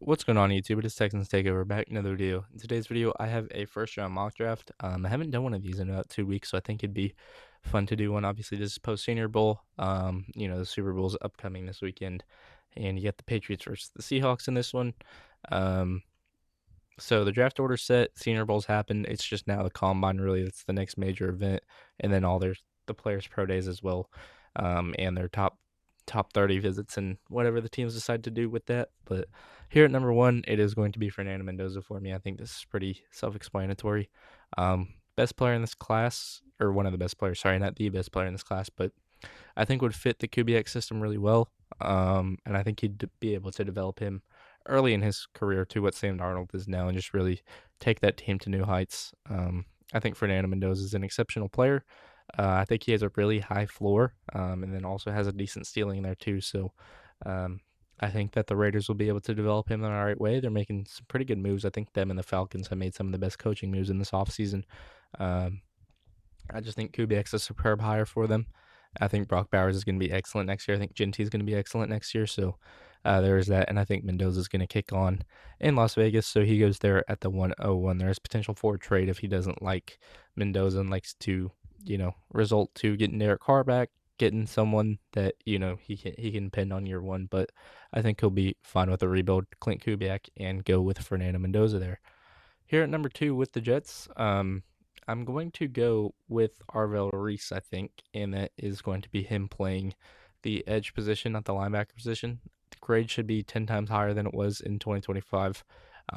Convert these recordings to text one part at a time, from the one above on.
What's going on YouTube? It is Texans Takeover back another video. In today's video, I have a first round mock draft. I haven't done one of these in about 2 weeks, so I think it'd be fun to do one. Obviously, this is post Senior Bowl. The Super Bowl's upcoming this weekend, and you get the Patriots versus the Seahawks in this one. Um, so the draft order's set, Senior Bowl's happened. It's just now the combine really that's the next major event, and then all their the players' pro days as well, and their top 30 visits and whatever the teams decide to do with that. But here at number one, it is going to be Fernando Mendoza for me. I think this is pretty self-explanatory. Best player in this class, or one of the best players. Sorry, not the best player in this class, but I think would fit the Kubiak system really well. And I think he'd be able to develop him early in his career to what Sam Darnold is now and just really take that team to new heights. I think Fernando Mendoza is an exceptional player. I think he has a really high floor, and then also has a decent ceiling there too. So um, I think that the Raiders will be able to develop him in the right way. They're making some pretty good moves. I think them and the Falcons have made some of the best coaching moves in this offseason. Um, I just think Kubiak's a superb hire for them. I think Brock Bowers is going to be excellent next year. I think Genty is going to be excellent next year. So there is that. And I think Mendoza is going to kick on in Las Vegas. So he goes there at the 101. There's potential for a trade if he doesn't like Mendoza and likes to, result to getting Derek Carr back, getting someone that, he can pin on year one. But I think he'll be fine with a rebuild, Clint Kubiak, and go with Fernando Mendoza there. Here at number two with the Jets, I'm going to go with Arvell Reese, I think, and that is going to be him playing the edge position, not the linebacker position. The grade should be 10 times higher than it was in 2025.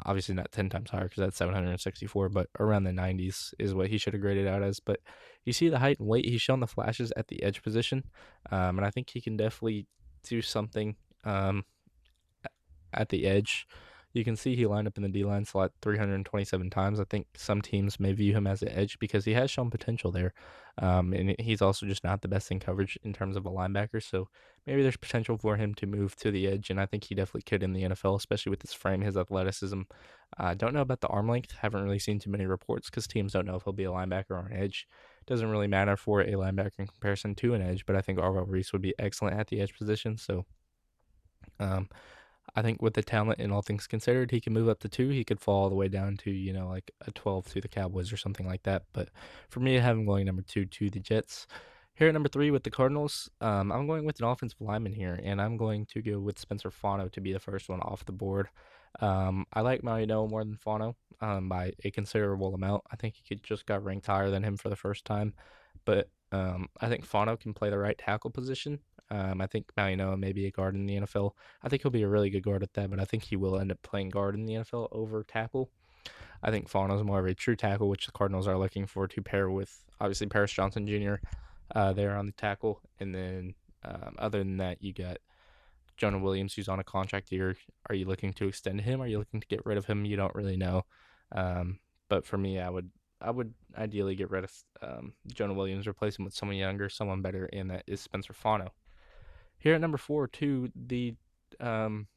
Obviously, not 10 times higher because that's 764, but around the 90s is what he should have graded out as. But you see the height and weight, he's shown the flashes at the edge position, and I think he can definitely do something at the edge. You can see he lined up in the D line slot 327 times. I think some teams may view him as an edge because he has shown potential there. And he's also just not the best in coverage in terms of a linebacker. So maybe there's potential for him to move to the edge. And I think he definitely could in the NFL, especially with his frame, his athleticism. I don't know about the arm length. Haven't really seen too many reports because teams don't know if he'll be a linebacker or an edge. Doesn't really matter for a linebacker in comparison to an edge, but I think Arvell Reese would be excellent at the edge position. So um, I think with the talent and all things considered, he can move up to two. He could fall all the way down to, like a 12 to the Cowboys or something like that. But for me, I have him going number two to the Jets. Here at number three with the Cardinals, I'm going with an offensive lineman here, and I'm going to go with Spencer Fano to be the first one off the board. I like Mariano more than Fano by a considerable amount. I think he just got ranked higher than him for the first time. But I think Fano can play the right tackle position. I think Mariano may be a guard in the NFL. I think he'll be a really good guard at that, but I think he will end up playing guard in the NFL over tackle. I think Fano's more of a true tackle, which the Cardinals are looking for to pair with obviously Paris Johnson Jr. There on the tackle, and then other than that, you got Jonah Williams, who's on a contract year. Are you looking to extend him? Are you looking to get rid of him? You don't really know. But for me, I would ideally get rid of Jonah Williams, replace him with someone younger, someone better, and that is Spencer Fano. Here at number four, too, the um,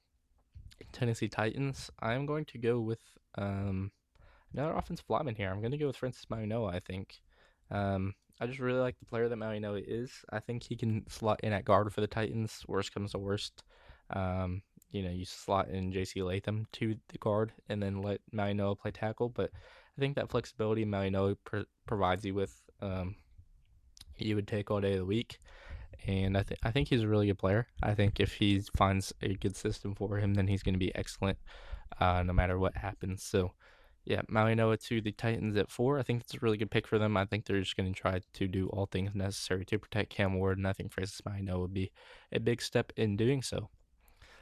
Tennessee Titans. I'm going to go with another offensive lineman here. I'm going to go with Francis Mauigoa, I think. I just really like the player that Mauigoa is. I think he can slot in at guard for the Titans. Worst comes to worst. You slot in J.C. Latham to the guard and then let Mauigoa play tackle. But I think that flexibility Mauigoa provides you with, you would take all day of the week. And I think he's a really good player. I think if he finds a good system for him, then he's going to be excellent, no matter what happens. So, yeah, Maui Noah to the Titans at four. I think it's a really good pick for them. I think they're just going to try to do all things necessary to protect Cam Ward, and I think Francis Maui Noah would be a big step in doing so.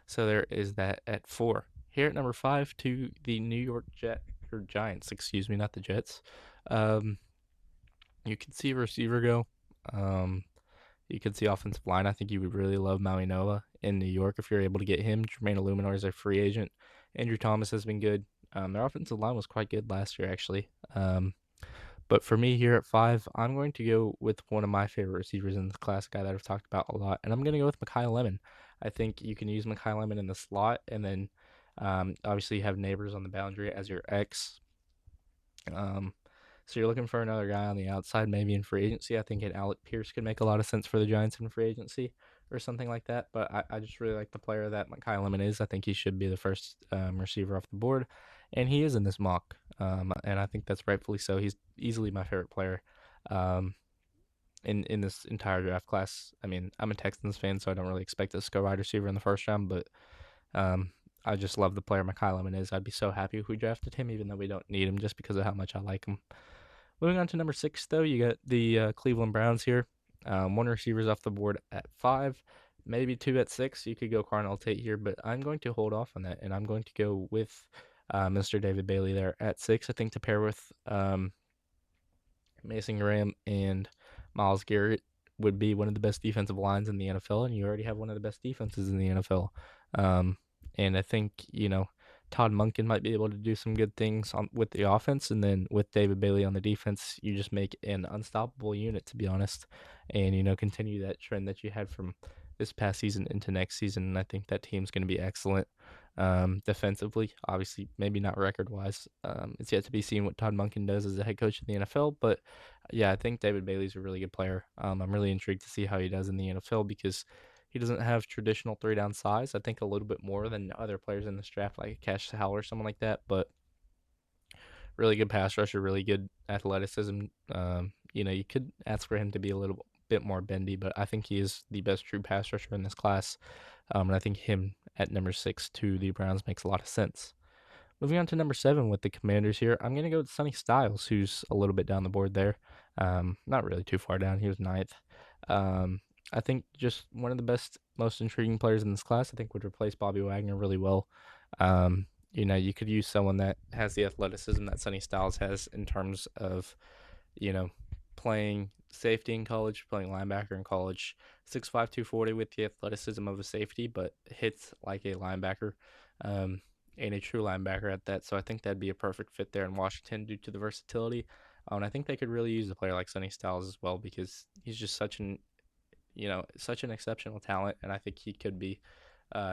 So there is that at four. Here at number five to the New York Giants, excuse me, not the Jets. Um, you can see a receiver go. Um, you could see offensive line. I think you would really love Maui Noah in New York if you're able to get him. Jermaine Illuminor is a free agent. Andrew Thomas has been good. Their offensive line was quite good last year, actually. But for me here at five, I'm going to go with one of my favorite receivers in the class, a guy that I've talked about a lot, and I'm going to go with Mekhi Lemon. I think you can use Mekhi Lemon in the slot, and then obviously you have Neighbors on the boundary as your X. Um, so you're looking for another guy on the outside, maybe in free agency. I think an Alec Pierce could make a lot of sense for the Giants in free agency. or something like that. But I just really like the player that Kyle Lemon is. I think he should be the first receiver off the board, and he is in this mock, and I think that's rightfully so. He's easily my favorite player. Um, in this entire draft class. I mean, I'm a Texans fan, so I don't really expect us to go wide receiver in the first round, but um, I just love the player Mekhi Lemon is. I'd be so happy if we drafted him, even though we don't need him, just because of how much I like him. Moving on to number 6, though, you got the Cleveland Browns here. One receiver's off the board at 5, maybe 2 at 6. You could go Carnell Tate here, but I'm going to hold off on that, and I'm going to go with Mr. David Bailey there at 6. I think to pair with Mason Graham and Myles Garrett would be one of the best defensive lines in the NFL, and you already have one of the best defenses in the NFL. Um, and I think, Todd Monken might be able to do some good things with the offense, and then with David Bailey on the defense, you just make an unstoppable unit, to be honest, and, continue that trend that you had from this past season into next season. And I think that team's going to be excellent defensively. Obviously, maybe not record wise. It's yet to be seen what Todd Monken does as a head coach in the NFL, but yeah, I think David Bailey's a really good player. I'm really intrigued to see how he does in the NFL because he doesn't have traditional three down size. I think a little bit more than other players in this draft, like Cash Howell or someone like that, but really good pass rusher, really good athleticism. You could ask for him to be a little bit more bendy, but I think he is the best true pass rusher in this class. And I think him at number 6 to the Browns makes a lot of sense. Moving on to number 7 with the Commanders here, I'm going to go with Sonny Styles, who's a little bit down the board there. Not really too far down. He was ninth. Um, I think just one of the best, most intriguing players in this class. I think would replace Bobby Wagner really well. You could use someone that has the athleticism that Sonny Styles has in terms of, you know, playing safety in college, playing linebacker in college. 6'5", 240 with the athleticism of a safety, but hits like a linebacker. Um, and a true linebacker at that. So I think that'd be a perfect fit there in Washington due to the versatility. And I think they could really use a player like Sonny Styles as well because he's just such an exceptional talent, and I think he could be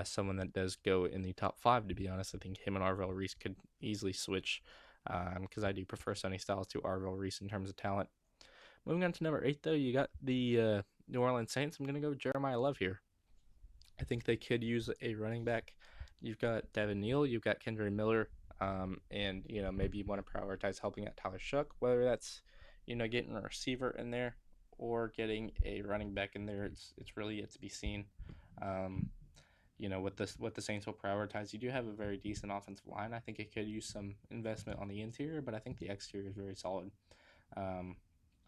someone that does go in the top 5. To be honest, I think him and Arvell Reese could easily switch because I do prefer Sonny Styles to Arvell Reese in terms of talent. Moving on to number 8, though, you got the New Orleans Saints. I'm going to go with Jeremiah Love here. I think they could use a running back. You've got Devin Neal, you've got Kendre Miller, and maybe you want to prioritize helping out Tyler Shough, whether that's getting a receiver in there or getting a running back in there. It's really yet to be seen. Um, what the Saints will prioritize. You do have a very decent offensive line. I think it could use some investment on the interior, but I think the exterior is very solid. Um,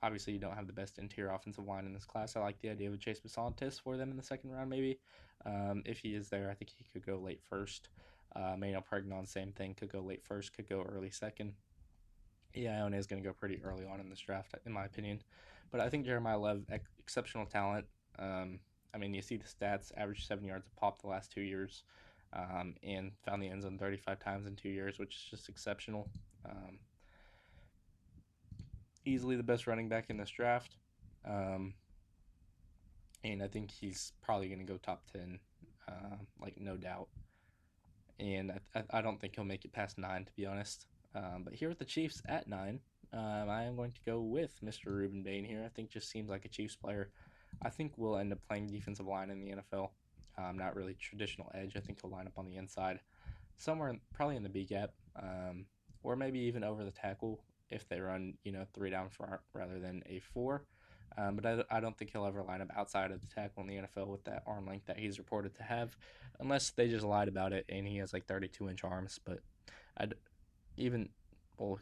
Obviously, you don't have the best interior offensive line in this class. I like the idea of Chase Bisontis for them in the second round, maybe. If he is there, I think he could go late first. Manuel Pregnon, same thing, could go late first, could go early second. Yeah, Ione is going to go pretty early on in this draft, in my opinion. But I think Jeremiah Love, exceptional talent. You see the stats, average 7 yards a pop the last 2 years, and found the end zone 35 times in 2 years, which is just exceptional. Easily the best running back in this draft. Um, and I think he's probably going to go top 10, no doubt. And I don't think he'll make it past 9, to be honest. But here with the Chiefs at 9, I am going to go with Mr. Ruben Bain here. I think just seems like a Chiefs player. I think we'll end up playing defensive line in the NFL. Not really traditional edge. I think he'll line up on the inside, somewhere probably in the B gap, or maybe even over the tackle if they run 3 down front rather than a 4. But I don't think he'll ever line up outside of the tackle in the NFL with that arm length that he's reported to have, unless they just lied about it and he has like 32-inch arms. But I'd even, well,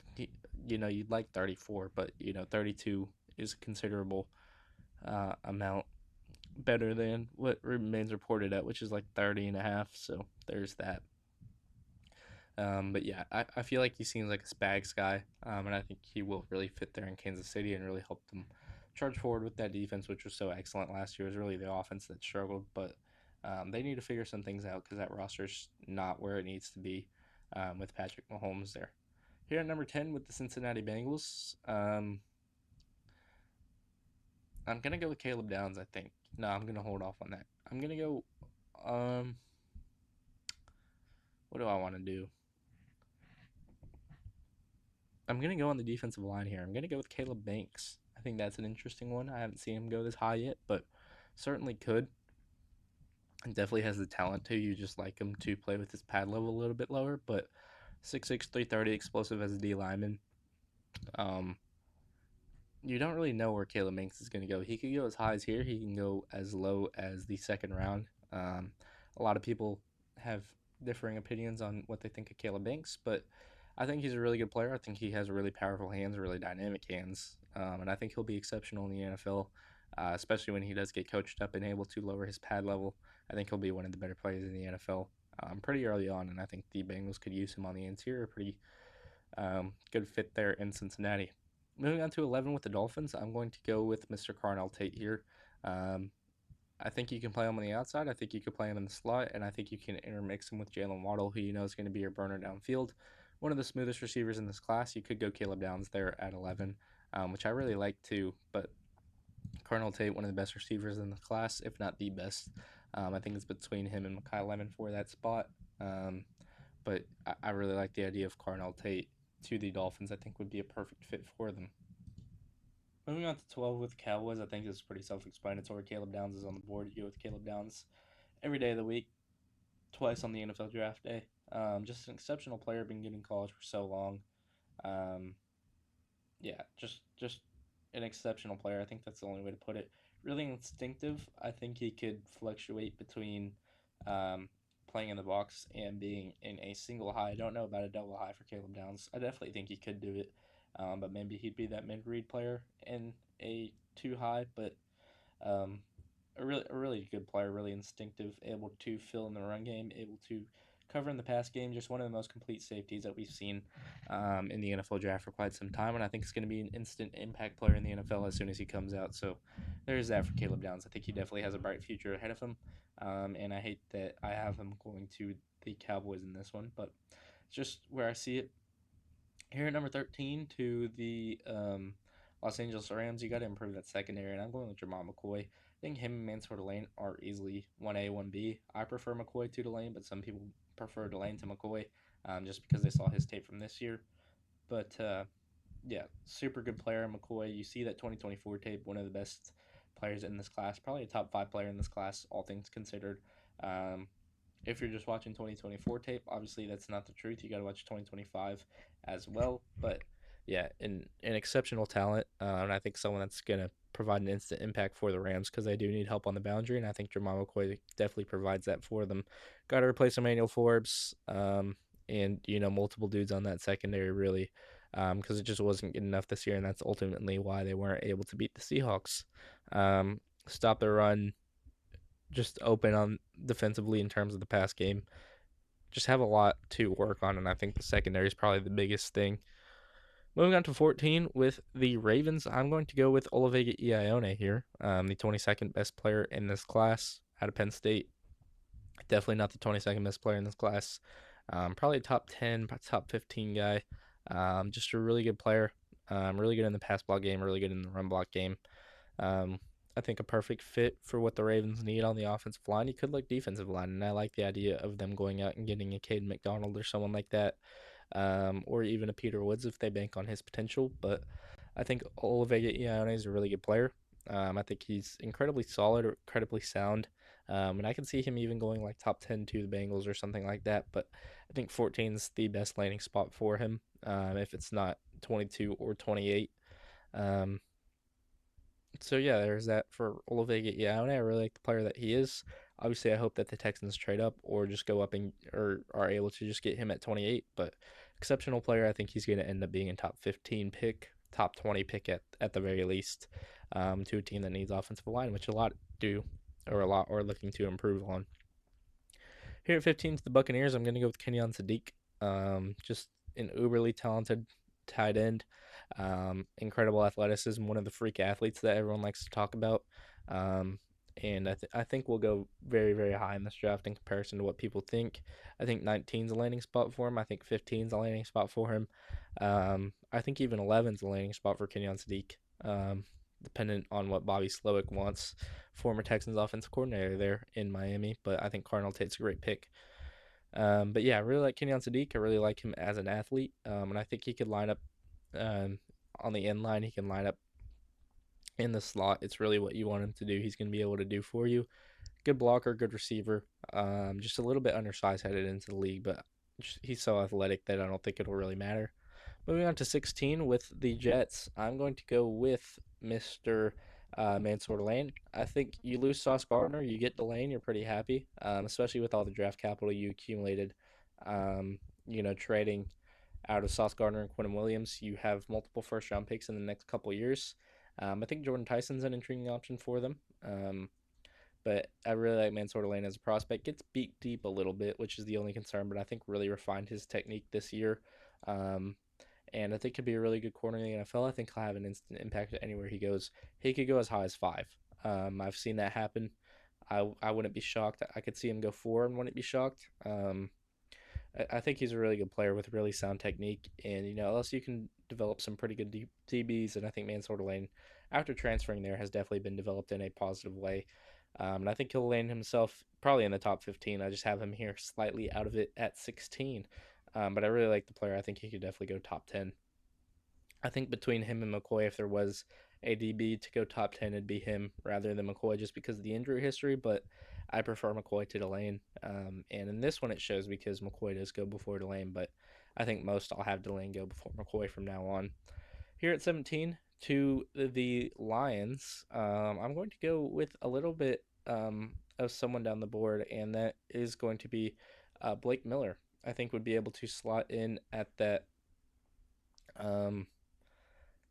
you'd like 34, but 32 is a considerable amount better than what remains reported at, which is like 30 and a half. So there's that. But yeah, I feel like he seems like a Spags guy, and I think he will really fit there in Kansas City and really help them charge forward with that defense, which was so excellent last year. It was really the offense that struggled, but they need to figure some things out because that roster's not where it needs to be with Patrick Mahomes there. Here at number 10 with the Cincinnati Bengals, I'm going to go with Caleb Downs, I think. No, I'm going to hold off on that. I'm going to go, what do I want to do? I'm going to go on the defensive line here. I'm going to go with Caleb Banks. I think that's an interesting one. I haven't seen him go this high yet, but certainly could. Definitely has the talent to. You just like him to play with his pad level a little bit lower, but 6'6", 330, explosive as a D lineman. Um, you don't really know where Caleb Banks is going to go. He could go as high as here. He can go as low as the second round. A lot of people have differing opinions on what they think of Caleb Banks, but I think he's a really good player. I think he has really powerful hands, really dynamic hands, and I think he'll be exceptional in the NFL, especially when he does get coached up and able to lower his pad level. I think he'll be one of the better players in the NFL pretty early on, and I think the Bengals could use him on the interior pretty good fit there in Cincinnati. Moving on to 11 with the Dolphins, I'm going to go with Mr. Carnell Tate here. Um, I think you can play him on the outside. I think you could play him in the slot, and I think you can intermix him with Jalen Waddle, who you know is going to be your burner downfield. One of the smoothest receivers in this class. You could go Caleb Downs there at 11, which I really like too. But Carnell Tate, one of the best receivers in the class, if not the best. I think it's between him and Mekhi Lemon for that spot. But I really like the idea of Carnell Tate to the Dolphins. I think would be a perfect fit for them. Moving on to 12 with Cowboys, I think this is pretty self-explanatory. Caleb Downs is on the board. You go with Caleb Downs every day of the week, twice on the NFL draft day. Just an exceptional player, been getting college for so long. Um, yeah, just an exceptional player. I think that's the only way to put it. Really instinctive. I think he could fluctuate between um, playing in the box and being in a single high. I don't know about a double high for Caleb Downs. I definitely think he could do it, but maybe he'd be that mid read player in a two high. But um, a really good player, really instinctive, able to fill in the run game, able to cover in the pass game. Just one of the most complete safeties that we've seen in the NFL draft for quite some time, and I think it's going to be an instant impact player in the NFL as soon as he comes out. So there's that for Caleb Downs. I think he definitely has a bright future ahead of him, and I hate that I have him going to the Cowboys in this one, but it's just where I see it. Here at number 13 to the Los Angeles Rams, you got to improve that secondary, and I'm going with Jamal McCoy. I think him and Mansour Delane are easily 1A, 1B. I prefer McCoy to Delane, but some people prefer Delane to McCoy just because they saw his tape from this year. But yeah, super good player, McCoy. You see that 2024 tape, one of the best players in this class, probably a top five player in this class, all things considered. Um, if you're just watching 2024 tape, obviously that's not the truth. You got to watch 2025 as well. But yeah, an exceptional talent, and I think someone that's gonna provide an instant impact for the Rams because they do need help on the boundary, and I think Jamal McCoy definitely provides that for them. Got to replace Emmanuel Forbes, and multiple dudes on that secondary really. Because it just wasn't good enough this year, and that's ultimately why they weren't able to beat the Seahawks. Stop the run, just open on defensively in terms of the pass game. Just have a lot to work on, and I think the secondary is probably the biggest thing. Moving on to 14 with the Ravens, I'm going to go with Olavega Ione here, the 22nd best player in this class out of Penn State. Definitely not the 22nd best player in this class. Probably a top 10, top 15 guy. Just a really good player. Really good in the pass block game, really good in the run block game. Um, I think a perfect fit for what the Ravens need on the offensive line. He could look defensive line, and I like the idea of them going out and getting a Caden McDonald or someone like that, or even a Peter Woods if they bank on his potential. But I think Olavega Ione is a really good player. I think he's incredibly solid or incredibly sound, and I can see him even going like top 10 to the Bengals or something like that. But I think 14 is the best landing spot for him, if it's not 22 or 28. Um, so yeah, there's that for Olavega. Yeah, I really like the player that he is. Obviously, I hope that the Texans trade up or just go up and or are able to just get him at 28. But exceptional player. I think he's going to end up being a top 15 pick, top 20 pick at the very least, to a team that needs offensive line, which a lot do, or a lot are looking to improve on. Here at 15 to the Buccaneers, I'm going to go with Kenyon Sadiq. Just an uberly talented tight end. Incredible athleticism, one of the freak athletes that everyone likes to talk about. Um, and I think we'll go very, very high in this draft in comparison to what people think. I think 19 is a landing spot for him. I think 15 is a landing spot for him. I think even 11 is a landing spot for Kenyon Sadiq, dependent on what Bobby Slowick wants, former Texans offensive coordinator there in Miami. But I think Carnell Tate's a great pick. But yeah, I really like Kenyon Sadiq. I really like him as an athlete, and I think he could line up on the end line. He can line up in the slot. It's really what you want him to do. He's going to be able to do for you. Good blocker, good receiver. Just a little bit undersized headed into the league, but he's so athletic that I don't think it'll really matter. Moving on to 16 with the Jets, I'm going to go with Mr. Mansour Lane. I think you lose Sauce Gardner, you get Delane, you're pretty happy, especially with all the draft capital you accumulated. Trading out of Sauce Gardner and Quentin Williams, you have multiple first round picks in the next couple years. I think Jordan Tyson's an intriguing option for them. But I really like Mansour Lane as a prospect. Gets beat deep a little bit, which is the only concern, but I think really refined his technique this year. Um, and I think could be a really good corner in the NFL. I think he'll have an instant impact anywhere he goes. He could go as high as 5. I've seen that happen. I wouldn't be shocked. I could see him go 4 and wouldn't be shocked. I think he's a really good player with really sound technique, and LSU can develop some pretty good DBs, and I think Mansour Lane, after transferring there, has definitely been developed in a positive way. And I think he'll land himself probably in the top 15. I just have him here slightly out of it at 16. But I really like the player. I think he could definitely go top 10. I think between him and McCoy, if there was a DB to go top 10, it'd be him rather than McCoy just because of the injury history. But I prefer McCoy to Delane. And in this one, it shows because McCoy does go before Delane. But I think most I'll have Delane go before McCoy from now on. Here at 17, to the Lions, I'm going to go with a little bit of someone down the board, and that is going to be Blake Miller. I think would be able to slot in at um,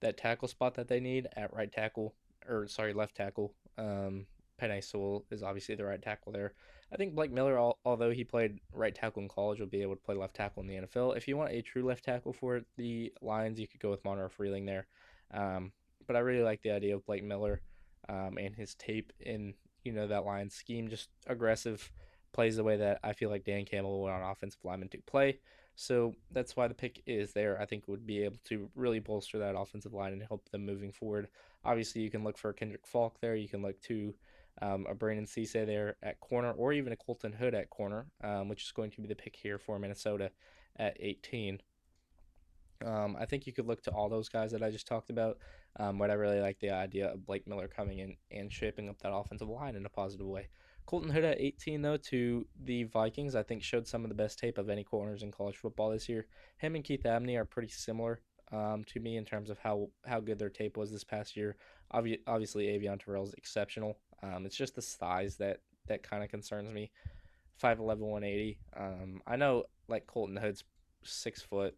that tackle spot that they need at right tackle, or sorry, left tackle. Penei Sewell is obviously the right tackle there. I think Blake Miller, although he played right tackle in college, will be able to play left tackle in the NFL. If you want a true left tackle for the Lions, you could go with Monroe Freeling there. Um, but I really like the idea of Blake Miller and his tape in that Lions scheme, just aggressive, plays the way that I feel like Dan Campbell would on offensive linemen to play. So that's why the pick is there. I think would be able to really bolster that offensive line and help them moving forward. Obviously, you can look for Kendrick Falk there. You can look to a Brandon Cisse there at corner, or even a Colton Hood at corner, which is going to be the pick here for Minnesota at 18. I think you could look to all those guys that I just talked about, but I really like the idea of Blake Miller coming in and shaping up that offensive line in a positive way. Colton Hood at 18, though, to the Vikings, I think showed some of the best tape of any corners in college football this year. Him and Keith Abney are pretty similar to me in terms of how good their tape was this past year. Obviously, Avion Terrell is exceptional. It's just the size that kind of concerns me. 5'11", 180. I know like Colton Hood's 6 foot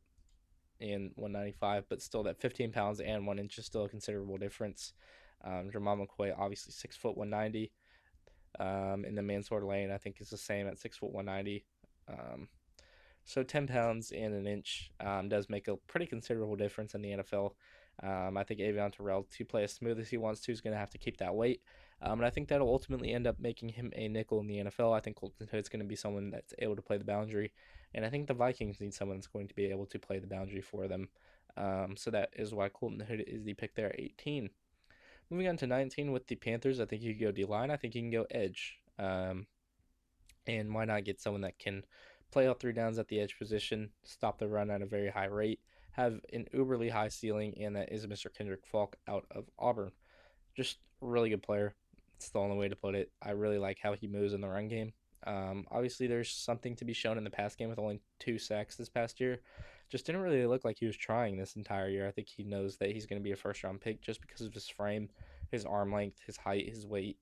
and 195, but still that 15 pounds and 1 inch is still a considerable difference. Jamal McCoy, obviously 6 foot 190. In the Mansour Lane, I think is the same at 6 foot 190. So 10 pounds and 1 inch does make a pretty considerable difference in the NFL. I think Avion Terrell, to play as smooth as he wants to, is going to have to keep that weight. And I think that'll ultimately end up making him a nickel in the NFL. I think Colton Hood's going to be someone that's able to play the boundary. And I think the Vikings need someone that's going to be able to play the boundary for them. So that is why Colton Hood is the pick there at 18. Moving on to 19 with the Panthers, I think you can go D line. I think you can go edge. And why not get someone that can play all 3 downs at the edge position, stop the run at a very high rate, have an uberly high ceiling, and that is Mr. Kendrick Falk out of Auburn. Just a really good player. It's the only way to put it. I really like how he moves in the run game. Obviously, there's something to be shown in the pass game with only 2 sacks this past year. Just didn't really look like he was trying this entire year. I think he knows that he's going to be a first round pick just because of his frame, his arm length, his height, his weight,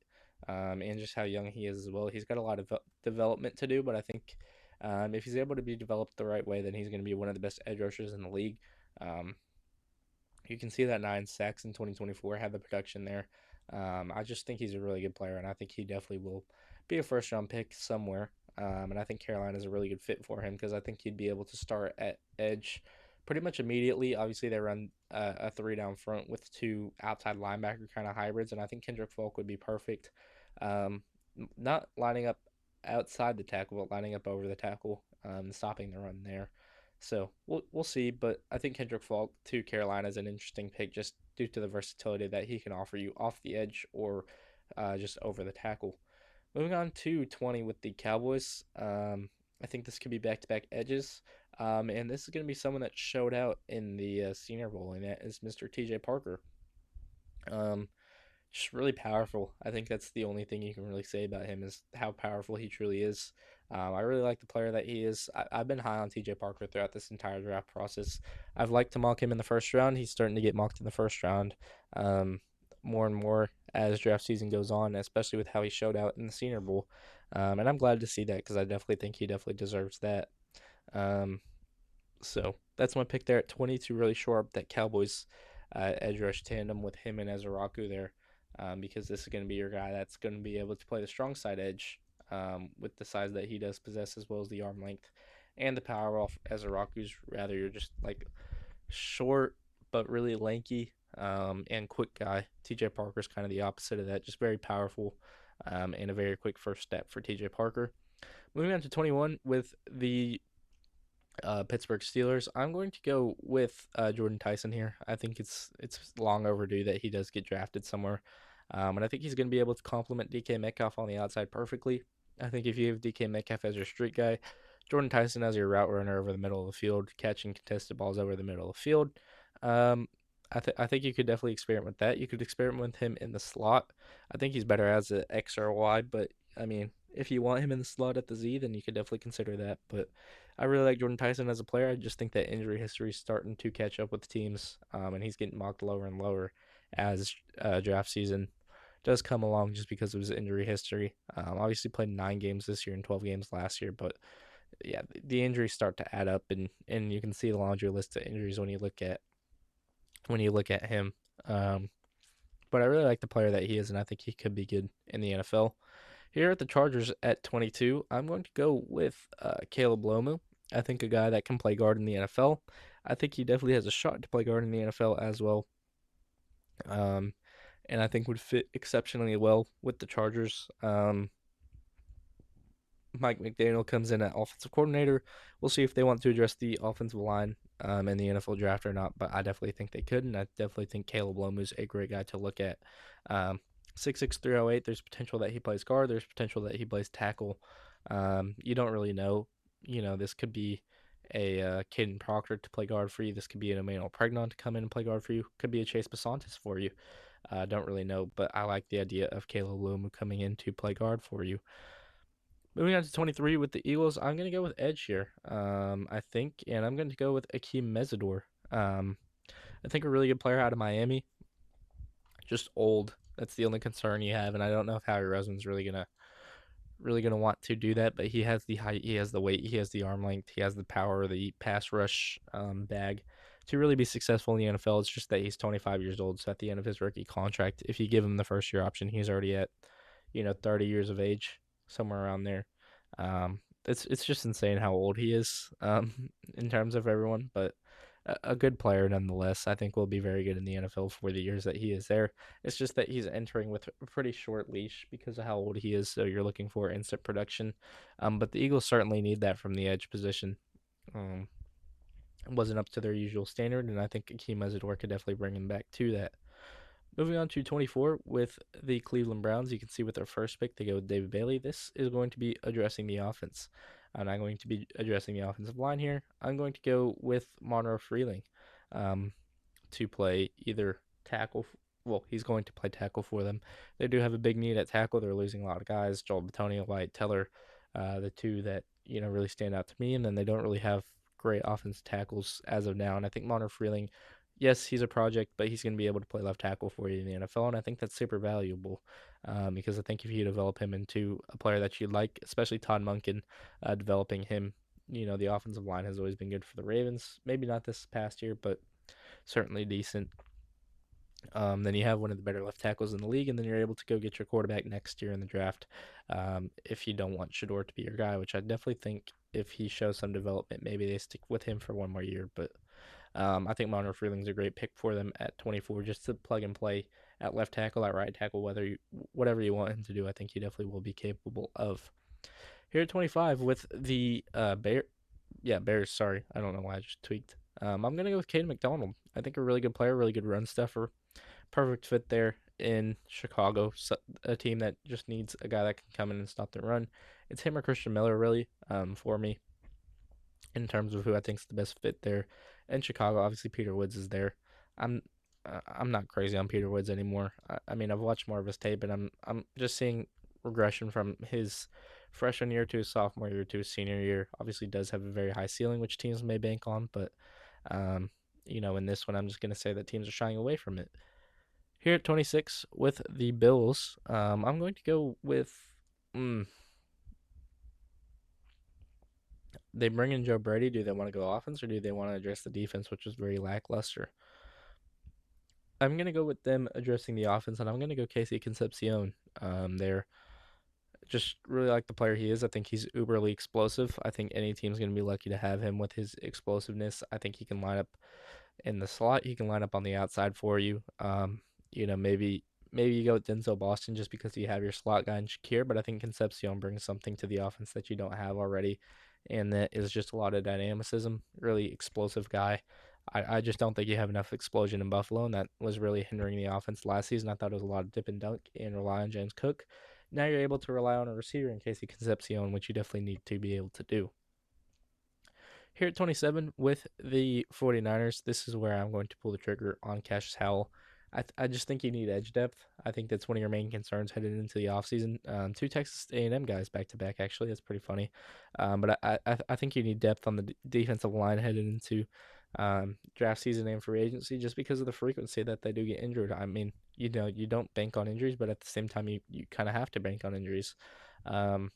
and just how young he is as well. He's got a lot of development to do, but I think if he's able to be developed the right way, then he's going to be one of the best edge rushers in the league. Um, you can see that 9 sacks in 2024 had the production there. I just think he's a really good player, and I think he definitely will be a first round pick somewhere. And I think Carolina is a really good fit for him because I think he'd be able to start at edge pretty much immediately. Obviously, they run a 3 down front with 2 outside linebacker kind of hybrids, and I think Kendrick Falk would be perfect. Um, Not lining up outside the tackle, but lining up over the tackle, stopping the run there. So we'll see, but I think Kendrick Falk to Carolina is an interesting pick just due to the versatility that he can offer you off the edge or just over the tackle. Moving on to 20 with the Cowboys. I think this could be back-to-back edges, and this is going to be someone that showed out in the Senior Bowl, and that is Mr. T.J. Parker. Um, Just really powerful. I think that's the only thing you can really say about him is how powerful he truly is. I really like the player that he is. I've been high on TJ Parker throughout this entire draft process. I've liked to mock him in the first round. He's starting to get mocked in the first round um, more and more as draft season goes on, especially with how he showed out in the Senior Bowl. And I'm glad to see that because I definitely think he definitely deserves that. Um, so that's my pick there at 20 to really shore up that Cowboys edge rush tandem with him and Ezraku there, because this is going to be your guy that's going to be able to play the strong side edge with the size that he does possess, as well as the arm length and the power off Ezraku's. Rather, you're just like short but really lanky and quick guy. TJ Parker's kind of the opposite of that, just very powerful and a very quick first step for TJ Parker. Moving on to 21 with the Pittsburgh Steelers. I'm going to go with Jordan Tyson here. I think it's long overdue that he does get drafted somewhere, and I think he's going to be able to complement DK Metcalf on the outside perfectly. I think if you have DK Metcalf as your street guy, Jordan Tyson as your route runner over the middle of the field, catching contested balls over the middle of the field. Um, I think you could definitely experiment with that. You could experiment with him in the slot. I think he's better as an X or a Y, but I mean, if you want him in the slot at the Z, then you could definitely consider that. But I really like Jordan Tyson as a player. I just think that injury history is starting to catch up with teams, and he's getting mocked lower and lower as draft season does come along just because of his injury history. Obviously, played 9 games this year and 12 games last year, but yeah, the injuries start to add up, and you can see the laundry list of injuries when you look at him. Um, but I really like the player that he is, and I think he could be good in the NFL. Here at the Chargers at 22, I'm going to go with Caleb Lomu. I think a guy that can play guard in the NFL. I think he definitely has a shot to play guard in the NFL as well. Um, and I think would fit exceptionally well with the Chargers. Mike McDaniel comes in at offensive coordinator. We'll see if they want to address the offensive line in the NFL draft or not, but I definitely think they could, and I definitely think Caleb Lom is a great guy to look at. 6'6", 308, there's potential that he plays guard. There's potential that he plays tackle. You don't really know. This could be a Caden Proctor to play guard for you. This could be an Emmanuel Pregnon to come in and play guard for you. Could be a Chase Basantis for you. Don't really know, but I like the idea of Caleb Lom coming in to play guard for you. Moving on to 23 with the Eagles, I'm going to go with Edge here. I think, and I'm going to go with Akeem Mesidor. I think a really good player out of Miami. Just old. That's the only concern you have, and I don't know if Howie Roseman's really gonna want to do that. But he has the height, he has the weight, he has the arm length, he has the power, the pass rush bag to really be successful in the NFL. It's just that he's 25 years old, so at the end of his rookie contract, if you give him the first year option, he's already at 30 years of age, somewhere around there. It's just insane how old he is in terms of everyone, but a good player nonetheless. I think will be very good in the NFL for the years that he is there. It's just that he's entering with a pretty short leash because of how old he is. So you're looking for instant production, but the Eagles certainly need that from the edge position. Um, it wasn't up to their usual standard, and I think Akeem Mesidor could definitely bring him back to that. Moving on to 24 with the Cleveland Browns, you can see with their first pick, they go with David Bailey. This is going to be addressing the offense. I'm not going to be addressing the offensive line here. I'm going to go with Monroe Freeling um, to play either tackle. Well, he's going to play tackle for them. They do have a big need at tackle. They're losing a lot of guys. Joel Bitonio, Wyatt Teller, the two that really stand out to me. And then they don't really have great offensive tackles as of now. And I think Monroe Freeling, yes, he's a project, but he's going to be able to play left tackle for you in the NFL, and I think that's super valuable because I think if you develop him into a player that you like, especially Todd Monken, developing him, the offensive line has always been good for the Ravens. Maybe not this past year, but certainly decent. Then you have one of the better left tackles in the league, and then you're able to go get your quarterback next year in the draft. If you don't want Shador to be your guy, which I definitely think if he shows some development, maybe they stick with him for one more year, but I think Monroe Freeling's a great pick for them at 24, just to plug and play at left tackle, at right tackle, whatever you want him to do. I think he definitely will be capable of. Here at 25 with the Bears. Sorry, I don't know why I just tweaked. I'm gonna go with Caden McDonald. I think a really good player, really good run stuffer, perfect fit there in Chicago. So, a team that just needs a guy that can come in and stop the run. It's him or Christian Miller, really, for me in terms of who I think is the best fit there. In Chicago, obviously Peter Woods is there. I'm I'm not crazy on Peter Woods anymore. I mean, I've watched more of his tape, and I'm just seeing regression from his freshman year to his sophomore year to his senior year. Obviously, does have a very high ceiling, which teams may bank on, but um, in this one, I'm just gonna say that teams are shying away from it. Here at 26 with the Bills, I'm going to go with. Mm, they bring in Joe Brady. Do they want to go offense or do they want to address the defense, which is very lackluster? I'm gonna go with them addressing the offense, and I'm gonna go Casey Concepcion. They're just really like the player he is. I think he's uberly explosive. I think any team's gonna be lucky to have him with his explosiveness. I think he can line up in the slot. He can line up on the outside for you. Maybe you go with Denzel Boston just because you have your slot guy in Shakir, but I think Concepcion brings something to the offense that you don't have already, and that is just a lot of dynamicism. Really explosive guy. I just don't think you have enough explosion in Buffalo, and that was really hindering the offense last season. I thought it was a lot of dip and dunk and rely on James Cook. Now you're able to rely on a receiver in Casey Concepcion, which you definitely need to be able to do. Here at 27 with the 49ers, this is where I'm going to pull the trigger on Cassius Howell. I just think you need edge depth. I think that's one of your main concerns headed into the offseason. Two Texas A&M guys back to back, actually. That's pretty funny. But I think you need depth on the defensive line headed into draft season and free agency just because of the frequency that they do get injured. I mean, you don't bank on injuries, but at the same time, you kind of have to bank on injuries. Um,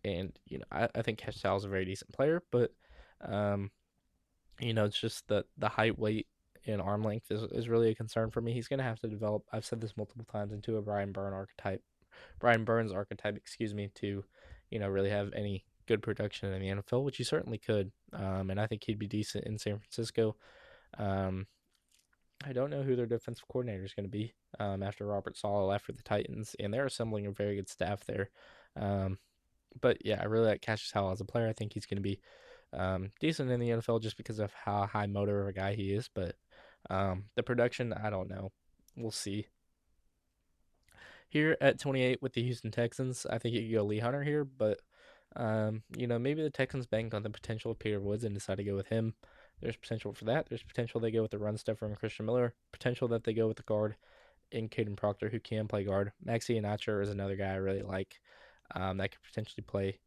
I think Cassius Howell is a very decent player, but um, it's just the height, weight, and arm length is really a concern for me. He's going to have to develop. I've said this multiple times into a Brian Burns archetype, excuse me, to really have any good production in the NFL, which he certainly could. And I think he'd be decent in San Francisco. Um, I don't know who their defensive coordinator is going to be after Robert Saleh left for the Titans, and they're assembling a very good staff there. Um, but yeah, I really like Cassius Howell as a player. I think he's going to be decent in the NFL just because of how high motor of a guy he is. But the production, I don't know. We'll see. Here at 28 with the Houston Texans, I think you could go Lee Hunter here, but maybe the Texans bank on the potential of Peter Woods and decide to go with him. There's potential for that. There's potential they go with the run stuffer and Christian Miller. Potential that they go with the guard in Caden Proctor who can play guard. Maxi Iheanacho is another guy I really like that could potentially play.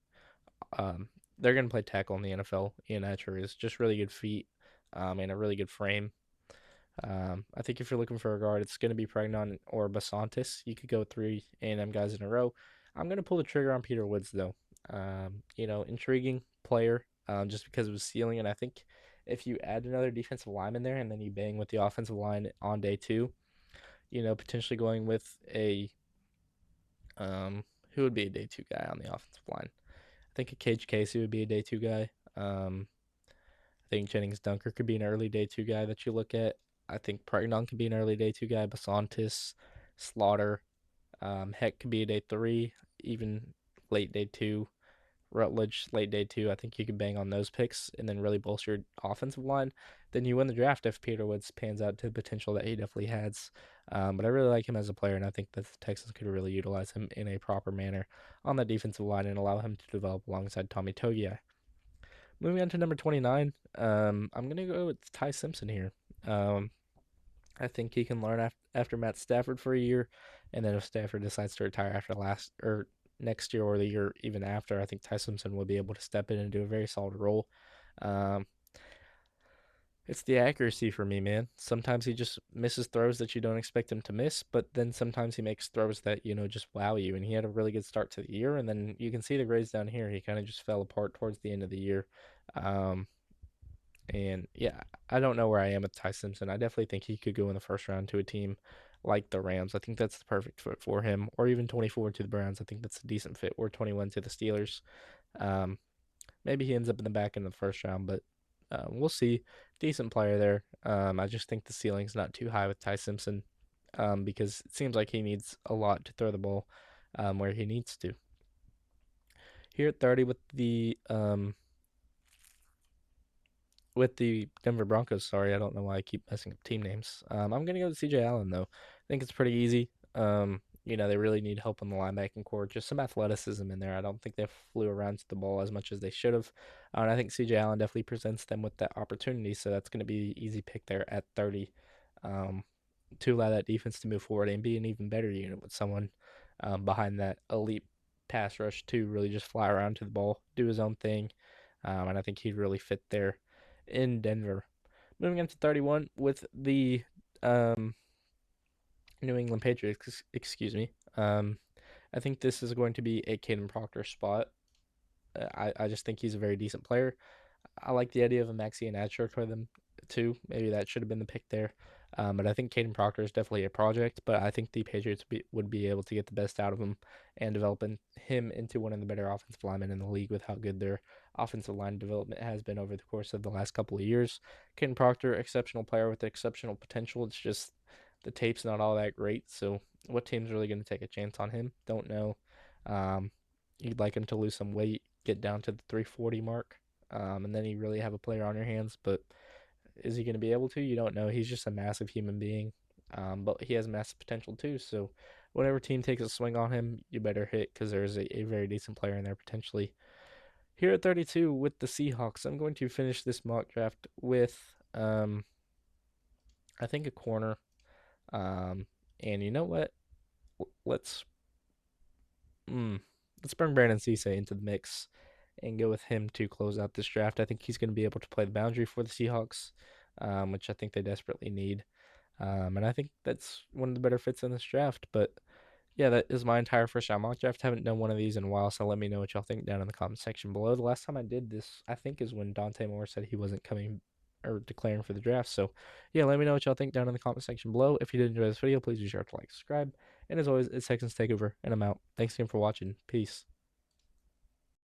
Um, they're going to play tackle in the NFL. Iheanacho is just really good feet and a really good frame. I think if you're looking for a guard, it's going to be Pregnon or Basantis. You could go three A&M guys in a row. I'm going to pull the trigger on Peter Woods, though. Intriguing player just because of his ceiling. And I think if you add another defensive lineman there and then you bang with the offensive line on day two, potentially going with a who would be a day two guy on the offensive line? I think a Cage Casey would be a day two guy. I think Jennings Dunker could be an early day two guy that you look at. I think Pregnon could be an early day two guy. Basantis, Slaughter, Heck could be a day three, even late day two. Rutledge, late day two. I think you could bang on those picks and then really bolster your offensive line. Then you win the draft if Peter Woods pans out to the potential that he definitely has. But I really like him as a player, and I think that the Texans could really utilize him in a proper manner on the defensive line and allow him to develop alongside Tommy Togiai. Moving on to number 29, I'm going to go with Ty Simpson here. Um, I think he can learn after Matt Stafford for a year, and then if Stafford decides to retire after last or next year or the year even after, I think Ty Simpson will be able to step in and do a very solid role. Um, it's the accuracy for me, man. Sometimes he just misses throws that you don't expect him to miss, but then sometimes he makes throws that, just wow you. And he had a really good start to the year, and then you can see the grades down here. He kind of just fell apart towards the end of the year. Um, and yeah, I don't know where I am with Ty Simpson. I definitely think he could go in the first round to a team like the Rams. I think that's the perfect fit for him, or even 24 to the Browns. I think that's a decent fit, or 21 to the Steelers. Um, Maybe he ends up in the back end of the first round, but we'll see. Decent player there. I just think the ceiling's not too high with Ty Simpson because it seems like he needs a lot to throw the ball where he needs to. Here at 30 with the Denver Broncos. Sorry, I don't know why I keep messing up team names. I'm gonna go with CJ Allen though. I think it's pretty easy. They really need help on the linebacking core, just some athleticism in there. I don't think they flew around to the ball as much as they should have. And I think CJ Allen definitely presents them with that opportunity. So that's gonna be an easy pick there at 30. Um, to allow that defense to move forward and be an even better unit with someone behind that elite pass rush to really just fly around to the ball, do his own thing. And I think he'd really fit there in Denver. Moving on to 31 with the um, New England Patriots, excuse me. I think this is going to be a Caden Proctor spot. I just think he's a very decent player. I like the idea of a Maxi and Adshire for them too. Maybe that should have been the pick there. But I think Caden Proctor is definitely a project. But I think the Patriots would be able to get the best out of him and developing him into one of the better offensive linemen in the league with how good their offensive line development has been over the course of the last couple of years. Caden Proctor, exceptional player with exceptional potential. It's just the tape's not all that great. So what team's really going to take a chance on him? Don't know. Um, you'd like him to lose some weight, get down to the 340 mark, and then you really have a player on your hands. But is he going to be able to? You don't know. He's just a massive human being, but he has massive potential too. So, whatever team takes a swing on him, you better hit because there is a very decent player in there potentially. Here at 32 with the Seahawks, I'm going to finish this mock draft with, I think, a corner. Um, and you know what? Let's mm, let's bring Brandon Cisse into the mix and go with him to close out this draft. I think he's going to be able to play the boundary for the Seahawks, which I think they desperately need. And I think that's one of the better fits in this draft. But yeah, that is my entire first round mock draft. Haven't done one of these in a while, so let me know what y'all think down in the comment section below. The last time I did this, I think, is when Dante Moore said he wasn't coming or declaring for the draft. So yeah, let me know what y'all think down in the comment section below. If you did enjoy this video, please be sure to like, subscribe. And as always, it's Texans Takeover, and I'm out. Thanks again for watching. Peace.